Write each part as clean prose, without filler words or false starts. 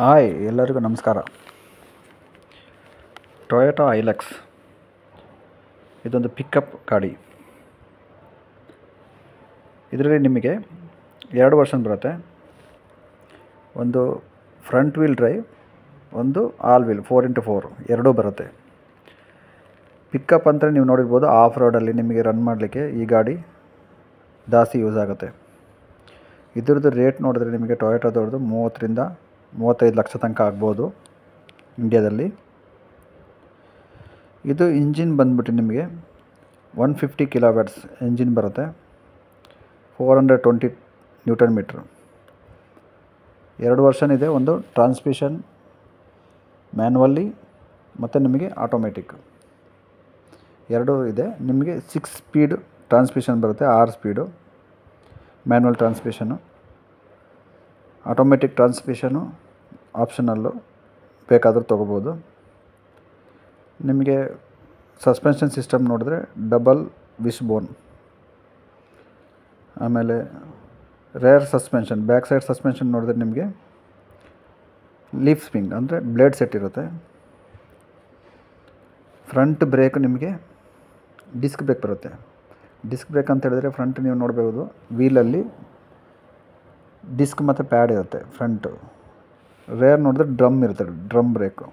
Hi ಎಲ್ಲರಿಗೂ ನಮಸ್ಕಾರ. Toyota ಐಲೆಕ್ಸ್ ಇದೊಂದು ಪಿಕಪ್ ಗಾಡಿ. ಇದರಲ್ಲಿ ನಿಮಗೆ 2 ವರ್ಷನ್ ಬರುತ್ತೆ. ಒಂದು ಫ್ರಂಟ್ ವೀಲ್ ಡ್ರೈವ್, ಒಂದು ಆಲ್ ವೀಲ್ 4x4 ಎರಡೂ ಬರುತ್ತೆ. ಪಿಕಪ್ ಅಂತ ನೀವು ನೋಡಿರ್ಬೋದು. ಆಫ್ ರೋಡಲ್ಲಿ ನಿಮಗೆ ರನ್ ಮಾಡಲಿಕ್ಕೆ ಈ ಗಾಡಿ ಜಾಸ್ತಿ ಯೂಸ್ ಆಗುತ್ತೆ. ಇದ್ರದ್ದು ರೇಟ್ ನೋಡಿದ್ರೆ ನಿಮಗೆ ಟೊಯೋಟಾದವ್ರದ್ದು 30 ರಿಂದ 35 ಲಕ್ಷ ತನಕ ಆಗ್ಬೋದು ಇಂಡಿಯಾದಲ್ಲಿ. ಇದು ಇಂಜಿನ್ ಬಂದ್ಬಿಟ್ಟು ನಿಮಗೆ 150 ಕಿಲೋವ್ಯಾಟ್ಸ್ ಇಂಜಿನ್ ಬರುತ್ತೆ. 420 ನ್ಯೂಟನ್ ಮೀಟ್ರ್. 2 ವರ್ಷನ್ ಇದೆ. ಒಂದು ಟ್ರಾನ್ಸ್ಮಿಷನ್ ಮ್ಯಾನ್ಯುವಲ್ಲಿ ಮತ್ತು ನಿಮಗೆ ಆಟೋಮೆಟಿಕ್ ಎರಡೂ ಇದೆ. ನಿಮಗೆ 6 ಸ್ಪೀಡ್ ಟ್ರಾನ್ಸ್ಮಿಷನ್ ಬರುತ್ತೆ, 6 speed manual transmission. Automatic transmission optional, ಬೇಕಾದರೂ ತೊಗೋಬೋದು. ನಿಮಗೆ ಸಸ್ಪೆನ್ಷನ್ ಸಿಸ್ಟಮ್ ನೋಡಿದ್ರೆ ಡಬಲ್ ವಿಶ್ ಬೋನ್, ಆಮೇಲೆ rear suspension, back side suspension ನೋಡಿದ್ರೆ ನಿಮಗೆ ಲೀಫ್ ಸ್ಪ್ರಿಂಗ್ ಅಂದರೆ ಬ್ಲೇಡ್ ಸೆಟ್ ಇರುತ್ತೆ. ಫ್ರಂಟ್ ಬ್ರೇಕ್ ನಿಮಗೆ ಡಿಸ್ಕ್ ಬ್ರೇಕ್ ಬರುತ್ತೆ. ಡಿಸ್ಕ್ ಬ್ರೇಕ್ ಅಂತ ಹೇಳಿದ್ರೆ ಫ್ರಂಟ್ ನೀವು ನೋಡಬಹುದು, ವೀಲಲ್ಲಿ ಡಿಸ್ಕ್ ಮತ್ತು ಪ್ಯಾಡ್ ಇರುತ್ತೆ ಫ್ರಂಟು. ರೇರ್ ನೋಡಿದ್ರೆ ಡ್ರಮ್ ಇರುತ್ತೆ, ಡ್ರಮ್ ಬ್ರೇಕು.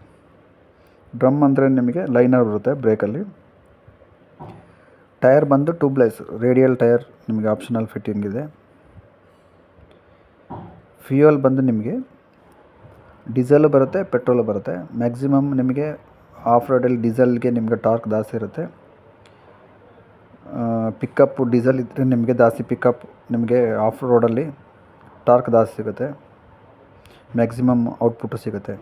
ಡ್ರಮ್ ಅಂದರೆ ನಿಮಗೆ ಲೈನರ್ ಬರುತ್ತೆ ಬ್ರೇಕಲ್ಲಿ. ಟೈರ್ ಬಂದು ಟ್ಯೂಬ್ಲೆಸ್ ರೇಡಿಯಲ್ ಟೈರ್ ನಿಮಗೆ ಆಪ್ಷನಲ್ ಫಿಟ್ಟಿಂಗ್ ಇದೆ. ಫ್ಯೂಯಲ್ ಬಂದು ನಿಮಗೆ ಡೀಸೆಲ್ ಬರುತ್ತೆ, ಪೆಟ್ರೋಲು ಬರುತ್ತೆ. ಮ್ಯಾಕ್ಸಿಮಮ್ ನಿಮಗೆ ಆಫ್ ರೋಡಲ್ಲಿ ಡೀಸೆಲ್ಗೆ ನಿಮಗೆ ಟಾರ್ಕ್ ಜಾಸ್ತಿ ಇರುತ್ತೆ. ಪಿಕಪ್ಪು ಡೀಸೆಲ್ ಇದ್ದರೆ ನಿಮಗೆ ಜಾಸ್ತಿ ಪಿಕಪ್, ನಿಮಗೆ ಆಫ್ ರೋಡಲ್ಲಿ ಟಾರ್ಕ್ ಜಾಸ್ತಿ ಸಿಗುತ್ತೆ, ಮ್ಯಾಕ್ಸಿಮಮ್ ಔಟ್ಪುಟ್ಟು ಸಿಗುತ್ತೆ.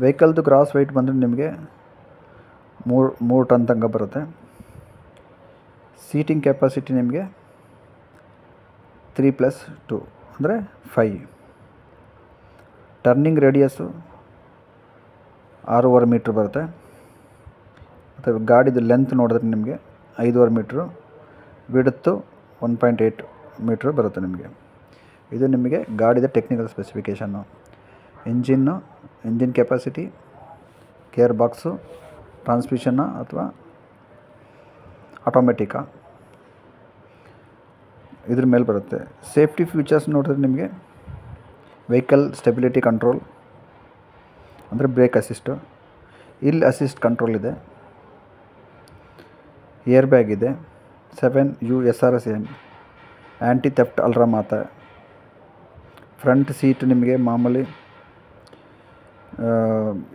ವೆಹಿಕಲ್ದು ಗ್ರಾಸ್ ವೆಯ್ಟ್ ಬಂದರೆ ನಿಮಗೆ 3 ಟನ್ ತನಕ ಬರುತ್ತೆ. ಸೀಟಿಂಗ್ ಕೆಪಾಸಿಟಿ ನಿಮಗೆ 3+2 ಅಂದರೆ 5. ಟರ್ನಿಂಗ್ ರೇಡಿಯಸ್ಸು 6.5 ಮೀಟ್ರ್ ಬರುತ್ತೆ. ಮತ್ತು ಗಾಡಿದು ಲೆಂತ್ ನೋಡಿದ್ರೆ ನಿಮಗೆ 5.5 ಮೀಟ್ರು, ವಿಡ್ತು 1.8 ಮೀಟ್ರ್ ಬರುತ್ತೆ ನಿಮಗೆ. ಇದು ನಿಮಗೆ ಗಾಡಿದ technical specification. Engine capacity, gear box, ಟ್ರಾನ್ಸ್ಮಿಷನ್ನ ಅಥವಾ ಆಟೋಮೆಟಿಕಾ, ಇದ್ರ ಮೇಲೆ ಬರುತ್ತೆ. ಸೇಫ್ಟಿ ಫೀಚರ್ಸ್ ನೋಡಿದ್ರೆ ನಿಮಗೆ ವೆಹಿಕಲ್ ಸ್ಟೆಬಿಲಿಟಿ ಕಂಟ್ರೋಲ್ ಅಂದರೆ brake assist, hill assist control ಇದೆ, ಏರ್ ಬ್ಯಾಗ್ ಇದೆ, 7U SRS anti theft alarm ಆತ. ಫ್ರಂಟ್ ಸೀಟ್ ನಿಮಗೆ ಮಾಮೂಲಿ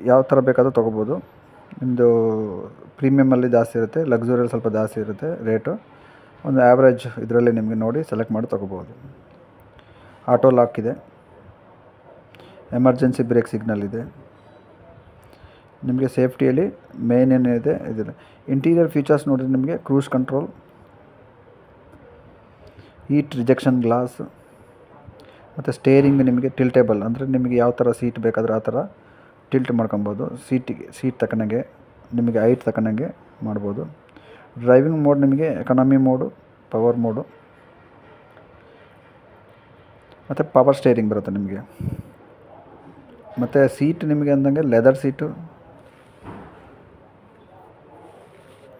ಯಾವ ಥರ ಬೇಕಾದರೂ ತೊಗೋಬೋದು. ನಿಮ್ಮದು ಪ್ರೀಮಿಯಮಲ್ಲಿ ಜಾಸ್ತಿ ಇರುತ್ತೆ, ಲಕ್ಸುರಿಯಲ್ಲಿ ಸ್ವಲ್ಪ ಜಾಸ್ತಿ ಇರುತ್ತೆ ರೇಟು. ಒಂದು ಆ್ಯಾವ್ರೇಜ್ ಇದರಲ್ಲಿ ನಿಮಗೆ ನೋಡಿ ಸೆಲೆಕ್ಟ್ ಮಾಡಿ ತೊಗೋಬೋದು. ಆಟೋ ಲಾಕ್ ಇದೆ, ಎಮರ್ಜೆನ್ಸಿ ಬ್ರೇಕ್ ಸಿಗ್ನಲ್ ಇದೆ. ನಿಮಗೆ ಸೇಫ್ಟಿಯಲ್ಲಿ ಮೇನ್ ಏನಿದೆ ಇದಿದೆ. ಇಂಟೀರಿಯರ್ ಫೀಚರ್ಸ್ ನೋಡಿದ್ರೆ ನಿಮಗೆ cruise control, heat rejection glass, ಮತ್ತು ಸ್ಟೇರಿಂಗ್ ನಿಮಗೆ ಟಿಲ್ಟೇಬಲ್ ಅಂದರೆ ನಿಮಗೆ ಯಾವ ಥರ ಸೀಟ್ ಬೇಕಾದರೆ ಆ ಥರ ಟಿಲ್ಟ್ ಮಾಡ್ಕೊಬೋದು. ಸೀಟ್ ತಕ್ಕನಾಗೆ ನಿಮಗೆ ಹೈಟ್ ತಕ್ಕನಾಗೆ ಮಾಡ್ಬೋದು. ಡ್ರೈವಿಂಗ್ ಮೋಡ್ ನಿಮಗೆ ಎಕಾನಮಿ ಮೋಡು, ಪವರ್ ಮೋಡು ಮತ್ತು ಪವರ್ ಸ್ಟೇರಿಂಗ್ ಬರುತ್ತೆ ನಿಮಗೆ. ಮತ್ತು ಸೀಟ್ ನಿಮಗೆ ಅಂದಂಗೆ ಲೆದರ್ ಸೀಟು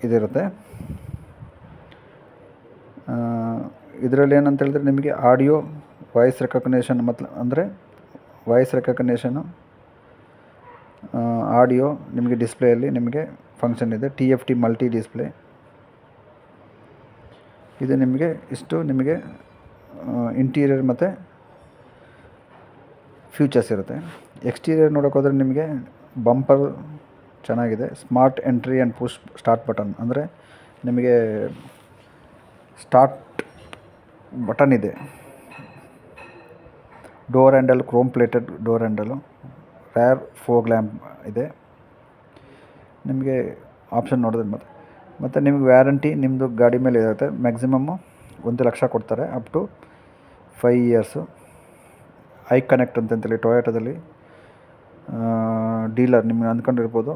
ಇದಿರುತ್ತೆ. ಇದರಲ್ಲಿ ಏನಂತ ಹೇಳಿದ್ರೆ ನಿಮಗೆ ಆಡಿಯೋ ವಾಯ್ಸ್ ರೆಕಗ್ನೇಷನ್ ಅಂದರೆ ವಾಯ್ಸ್ ರೆಕಗ್ನೇಷನು, ಆಡಿಯೋ ನಿಮಗೆ ಡಿಸ್ಪ್ಲೇಯಲ್ಲಿ ನಿಮಗೆ ಫಂಕ್ಷನ್ ಇದೆ. TFT ಮಲ್ಟಿ ಡಿಸ್ಪ್ಲೇ ಇದು ನಿಮಗೆ ಇಷ್ಟು ನಿಮಗೆ ಇಂಟೀರಿಯರ್ ಮತ್ತು ಫ್ಯೂಚರ್ಸ್ ಇರುತ್ತೆ. ಎಕ್ಸ್ಟೀರಿಯರ್ ನೋಡೋಕೆ ಹೋದರೆ ನಿಮಗೆ ಬಂಪರ್ ಚೆನ್ನಾಗಿದೆ. Smart entry and push start button ಅಂದರೆ ನಿಮಗೆ ಸ್ಟಾರ್ಟ್ ಬಟನ್ ಇದೆ. Door handle chrome plated door handle, rear fog lamp ಇದೆ. ನಿಮಗೆ ಆಪ್ಷನ್ ನೋಡಿದ್ರೆ ಮತ್ತು ನಿಮಗೆ ವ್ಯಾರಂಟಿ ನಿಮ್ಮದು ಗಾಡಿ ಮೇಲೆ ಇರುತ್ತೆ. ಮ್ಯಾಕ್ಸಿಮಮ್ಮು 1 ಲಕ್ಷ ಕೊಡ್ತಾರೆ, up to 5 years. I connect ಅಂತಂತೇಳಿ ಟೊಯೋಟಾದಲ್ಲಿ ಡೀಲರ್ ನಿಮಗೆ ಅಂದ್ಕೊಂಡಿರ್ಬೋದು.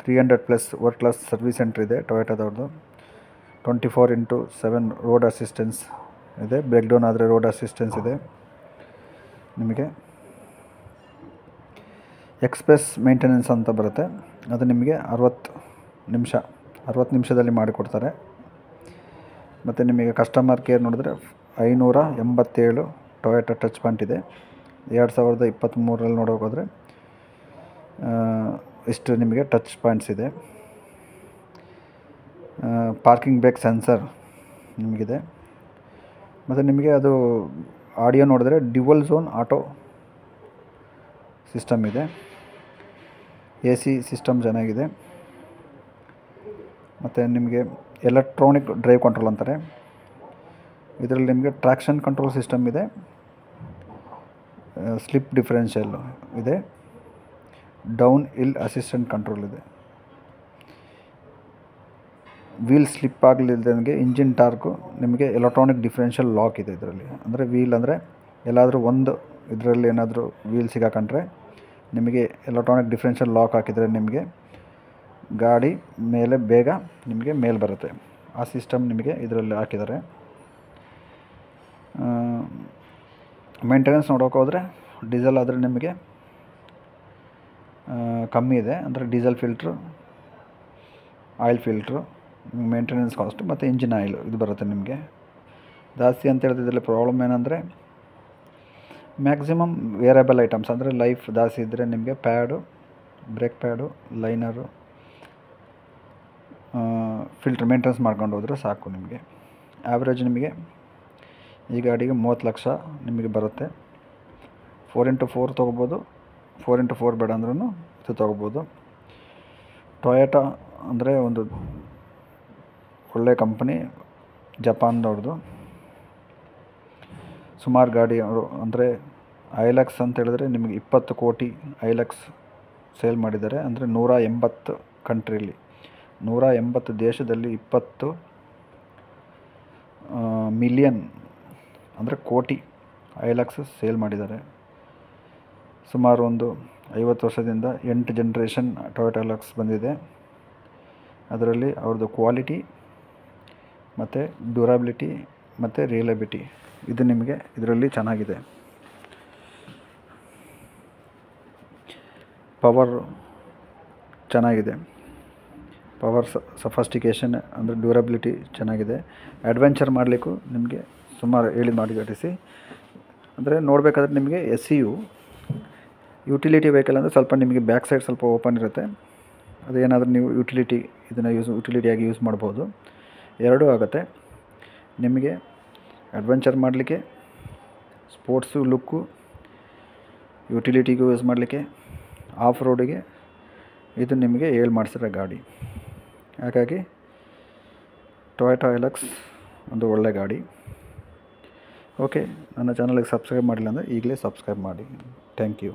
300+ ವರ್ಲ್ಡ್ ಕ್ಲಾಸ್ ಸರ್ವಿಸ್ ಸೆಂಟ್ರ್ ಇದೆ ಟೊಯೋಟಾದವ್ರದ್ದು. 24/7 ರೋಡ್ ಅಸಿಸ್ಟೆನ್ಸ್ ಇದೆ. ಬ್ರೇಕ್ ಡೌನ್ ಆದರೆ ರೋಡ್ ಅಸಿಸ್ಟೆನ್ಸ್ ಇದೆ ನಿಮಗೆ. ಎಕ್ಸ್‌ಪ್ರೆಸ್ ಮೇಂಟೆನೆನ್ಸ್ ಅಂತ ಬರುತ್ತೆ. ಅದು ನಿಮಗೆ 60 ನಿಮಿಷದಲ್ಲಿ ಮಾಡಿಕೊಡ್ತಾರೆ. ಮತ್ತು ನಿಮಗೆ ಕಸ್ಟಮರ್ ಕೇರ್ ನೋಡಿದ್ರೆ 587 ಟೊಯೋಟಾ ಟಚ್ ಪಾಯಿಂಟ್ ಇದೆ. 2023ರಲ್ಲಿ ನೋಡೋಕ್ಕೋದ್ರೆ ಇಷ್ಟು ನಿಮಗೆ ಟಚ್ ಪಾಯಿಂಟ್ಸ್ ಇದೆ. ಪಾರ್ಕಿಂಗ್ ಬ್ರೇಕ್ ಸೆನ್ಸರ್ ನಿಮಗಿದೆ. ಮತ್ತು ನಿಮಗೆ ಅದು ಆಡಿಯೋ ನೋಡಿದ್ರೆ ಡ್ಯುವಲ್ ಝೋನ್ ಆಟೋ ಸಿಸ್ಟಮ್ ಇದೆ. AC ಸಿಸ್ಟಮ್ ಚೆನ್ನಾಗಿದೆ. ಮತ್ತು ನಿಮಗೆ ಎಲೆಕ್ಟ್ರಾನಿಕ್ ಡ್ರೈವ್ ಕಂಟ್ರೋಲ್ ಅಂತಾರೆ. ಇದರಲ್ಲಿ ನಿಮಗೆ ಟ್ರಾಕ್ಷನ್ ಕಂಟ್ರೋಲ್ ಸಿಸ್ಟಮ್ ಇದೆ, ಸ್ಲಿಪ್ ಡಿಫರೆನ್ಷಿಯಲ್ ಇದೆ, ಡೌನ್ ಹಿಲ್ ಅಸಿಸ್ಟೆಂಟ್ ಕಂಟ್ರೋಲ್ ಇದೆ. ವೀಲ್ ಸ್ಲಿಪ್ ಆಗಲಿಲ್ಲದಂಗೆ ಇಂಜಿನ್ ಟಾರ್ಕು ನಿಮಗೆ ಎಲೆಕ್ಟ್ರಾನಿಕ್ ಡಿಫರೆನ್ಷಿಯಲ್ ಲಾಕ್ ಇದೆ ಇದರಲ್ಲಿ. ಅಂದರೆ ವೀಲ್ ಅಂದರೆ ಎಲ್ಲಾದರೂ ಒಂದು ಇದರಲ್ಲಿ ಏನಾದರೂ ವೀಲ್ ಸಿಗಾಕೊಂಡ್ರೆ ನಿಮಗೆ ಎಲೆಕ್ಟ್ರಾನಿಕ್ ಡಿಫರೆನ್ಷಿಯಲ್ ಲಾಕ್ ಹಾಕಿದರೆ ನಿಮಗೆ ಗಾಡಿ ಮೇಲೆ ಬೇಗ ನಿಮಗೆ ಮೇಲೆ ಬರುತ್ತೆ. ಆ ಸಿಸ್ಟಮ್ ನಿಮಗೆ ಇದರಲ್ಲಿ ಹಾಕಿದ್ದಾರೆ. ಮೇಂಟೆನೆನ್ಸ್ ನೋಡೋಕೆ ಹೋದರೆ ಡೀಸೆಲ್ ಆದರೆ ನಿಮಗೆ ಕಮ್ಮಿ ಇದೆ. ಅಂದರೆ diesel filter, oil filter, maintenance cost ಮತ್ತು ಇಂಜಿನ್ ಆಯಿಲು ಇದು ಬರುತ್ತೆ ನಿಮಗೆ. ಜಾಸ್ತಿ ಅಂತ ಹೇಳಿದ್ರೆ ಇದರಲ್ಲಿ ಪ್ರಾಬ್ಲಮ್ ಏನಂದರೆ ಮ್ಯಾಕ್ಸಿಮಮ್ ವೇರಿಯಬಲ್ ಐಟಮ್ಸ್ ಅಂದರೆ ಲೈಫ್ ಜಾಸ್ತಿ ಇದ್ದರೆ ನಿಮಗೆ pad, brake pad, liner, filter maintenance ಮಾಡ್ಕೊಂಡು ಹೋದರೆ ಸಾಕು. ನಿಮಗೆ ಆ್ಯಾವ್ರೇಜ್ ನಿಮಗೆ ಈ ಗಾಡಿಗೆ 30 ಲಕ್ಷ ನಿಮಗೆ ಬರುತ್ತೆ. 4x4 ತೊಗೋಬೋದು, 4x4 ಬೇಡ ಅಂದ್ರೂ ಇದು ತೊಗೋಬೋದು. ಟೊಯೋಟಾ ಅಂದರೆ ಒಂದು ಒಳ್ಳೆಯ ಕಂಪನಿ, ಜಪಾನ್ದವ್ರದ್ದು. ಸುಮಾರು ಗಾಡಿ ಅವರು ಅಂದರೆ ಐಲಕ್ಸ್ ಅಂತ ಹೇಳಿದ್ರೆ ನಿಮಗೆ 20 ಕೋಟಿ ಐಲಕ್ಸ್ ಸೇಲ್ ಮಾಡಿದ್ದಾರೆ. ಅಂದರೆ 180 ಕಂಟ್ರಿಯಲ್ಲಿ, 180 ದೇಶದಲ್ಲಿ 20 ಮಿಲಿಯನ್ ಅಂದರೆ ಕೋಟಿ ಐಲಕ್ಸ್ ಸೇಲ್ ಮಾಡಿದ್ದಾರೆ. ಸುಮಾರು ಒಂದು 50 ವರ್ಷದಿಂದ 8 ಜನ್ರೇಷನ್ ಟೊಯೋಟಾ ಐಲಕ್ಸ್ ಬಂದಿದೆ. ಅದರಲ್ಲಿ ಅವ್ರದ್ದು ಕ್ವಾಲಿಟಿ ಮತ್ತು ಡ್ಯೂರಬಿಲಿಟಿ ಮತ್ತು ರಿಲಯಬಿಲಿಟಿ ಇದು ನಿಮಗೆ ಇದರಲ್ಲಿ ಚೆನ್ನಾಗಿದೆ. ಪವರ್ ಚೆನ್ನಾಗಿದೆ, ಪವರ್ ಸಫಿಸ್ಟಿಕೇಷನ್ ಅಂದರೆ ಡ್ಯೂರಬಿಲಿಟಿ ಚೆನ್ನಾಗಿದೆ. ಅಡ್ವೆಂಚರ್ ಮಾಡಲಿಕ್ಕೂ ನಿಮಗೆ ಸುಮಾರು ಮಾಡಿ ಘಟಿಸಿ ಅಂದರೆ ನೋಡಬೇಕಾದ್ರೆ ನಿಮಗೆ SU ಯುಟಿಲಿಟಿ ವೆಹಿಕಲ್ ಅಂದರೆ ಸ್ವಲ್ಪ ನಿಮಗೆ ಬ್ಯಾಕ್ ಸೈಡ್ ಸ್ವಲ್ಪ ಓಪನ್ ಇರುತ್ತೆ. ಅದೇನಾದರೂ ನೀವು ಇದನ್ನು ಯುಟಿಲಿಟಿಯಾಗಿ ಯೂಸ್ ಮಾಡ್ಬೋದು. ಎರಡೂ ಆಗುತ್ತೆ. ನಿಮಗೆ ಅಡ್ವೆಂಚರ್ ಮಾಡಲಿಕ್ಕೆ, ಸ್ಪೋರ್ಟ್ಸು ಲುಕ್ಕು, ಯುಟಿಲಿಟಿಗೂ ಯೂಸ್ ಮಾಡಲಿಕ್ಕೆ, ಆಫ್ ರೋಡಿಗೆ ಇದು ನಿಮಗೆ ಮಾಡಿಸಿರೋ ಗಾಡಿ. ಹಾಗಾಗಿ ಟೊಯೋಟಾ ಐಲಕ್ಸ್ ಒಂದು ಒಳ್ಳೆ ಗಾಡಿ. ಓಕೆ, ನನ್ನ ಚಾನಲ್ಗೆ ಸಬ್ಸ್ಕ್ರೈಬ್ ಮಾಡಿಲ್ಲ ಅಂದರೆ ಈಗಲೇ ಸಬ್ಸ್ಕ್ರೈಬ್ ಮಾಡಿ. Thank you.